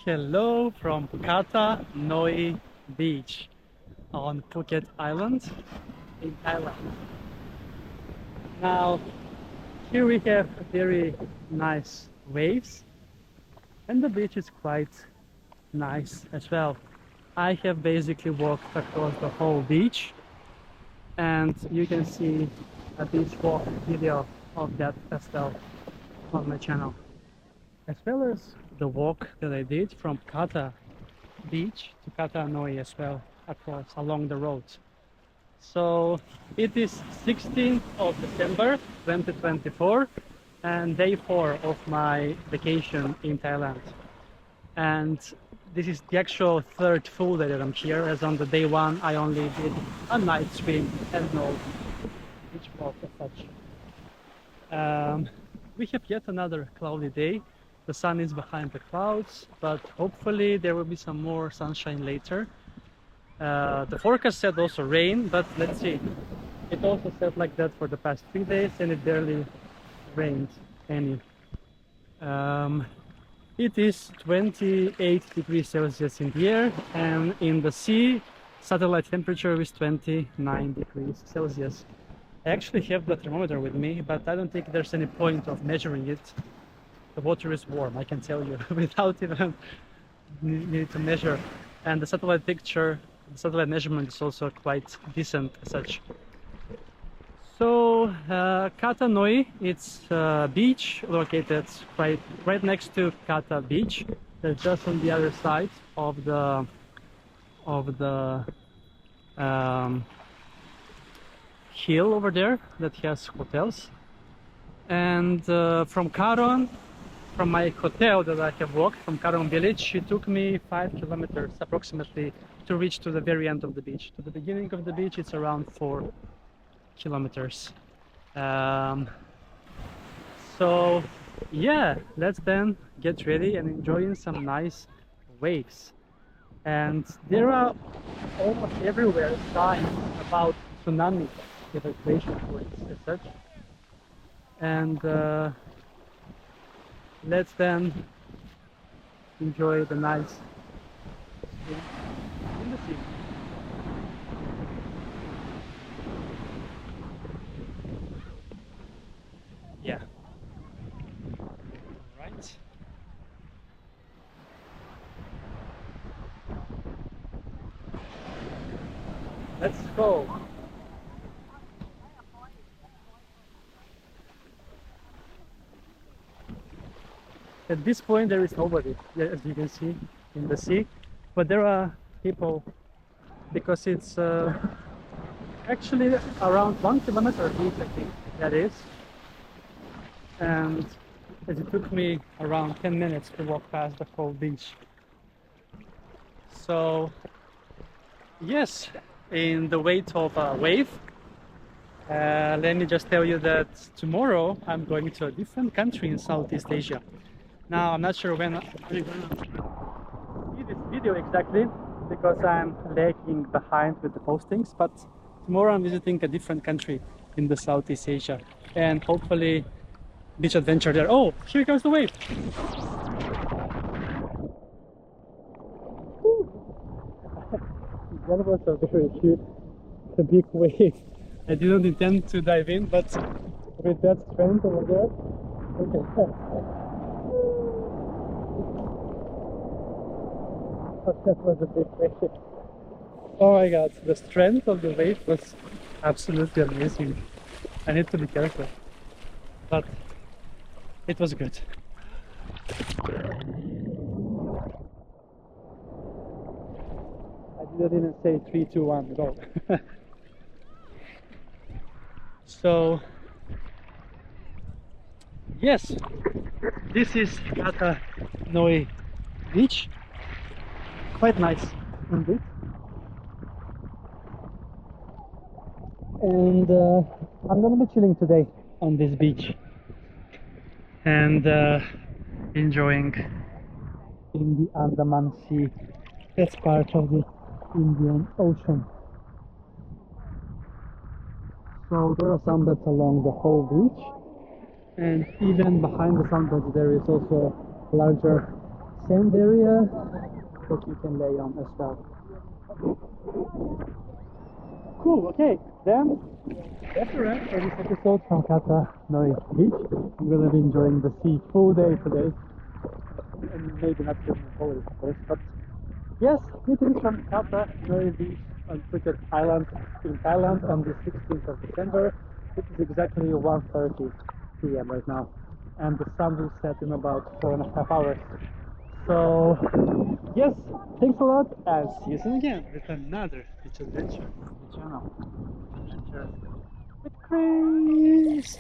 Hello from Kata Noi Beach on Phuket Island in Thailand. Now, here we have very nice waves and the beach is quite nice as well. I have basically walked across the whole beach and you can see a beach walk video of that as well on my channel. As well as the walk that I did from Kata Beach to Kata Noi as well across along the road. So it is 16th of December 2024 and day 4 of my vacation in Thailand. And this is the actual third full day that I'm here, as on the day 1 I only did a night swim and no beach walk as such. We have yet another cloudy day. The sun is behind the clouds, but hopefully there will be some more sunshine later. The forecast said also rain, but let's see. It also said like that for the past 3 days and it barely rained any. It is 28 degrees Celsius in the air, and in the sea satellite temperature is 29 degrees Celsius. I actually have the thermometer with me, but I don't think there's any point of measuring it. The water is warm, I can tell you, without even need to measure. And the satellite picture, the satellite measurement is also quite decent as such. So Kata Noi, it's a beach located right next to Kata Beach. That's just on the other side of the hill over there that has hotels. And from Karon, from my hotel that I have walked from Karon village, it took me 5 kilometers approximately to reach to the very end of the beach. To the beginning of the beach it's around 4 kilometers. So yeah, let's then get ready and enjoying some nice waves. And there are almost everywhere signs about tsunami evacuation points as such. And let's then enjoy the nice swim in the sea. Yeah. All right. Let's go. At this point there is nobody, as you can see in the sea, but there are people because it's actually around 1 kilometer deep, I think that is, and it took me around 10 minutes to walk past the whole beach. So yes, in the wait of a wave, let me just tell you that tomorrow I'm going to a different country in Southeast Asia. Now I'm not sure when you're gonna see this video exactly because I'm lagging behind with the postings, but tomorrow I'm visiting a different country in the Southeast Asia and hopefully beach adventure there. Oh, here comes the wave. That was a very cute, a big wave. I didn't intend to dive in, but with that strength over there, okay. That was a big wave. Oh my god, the strength of the wave was absolutely amazing. I need to be careful, but it was good. I didn't even say 3, 2, 1, go. So yes, this is Kata Noi Beach. Quite nice indeed. And I'm gonna be chilling today on this beach and enjoying in the Andaman Sea. That's part of the Indian Ocean. So there are sunbeds along the whole beach, and even behind the sunbeds there is also a larger sand area that you can lay on as well. Cool, okay, then that's a wrap for this episode from Kata Noi Beach. I'm gonna be enjoying the sea full day today, and maybe not feeling cold, of course, but yes, greetings from Kata Noi Beach on Phuket Island in Thailand on the 16th of December. It is exactly 1:30 p.m. right now, and the sun will set in about 4.5 hours. So, yes, thanks a lot, and see you soon again with another beach adventure on the channel. Adventures with Chris!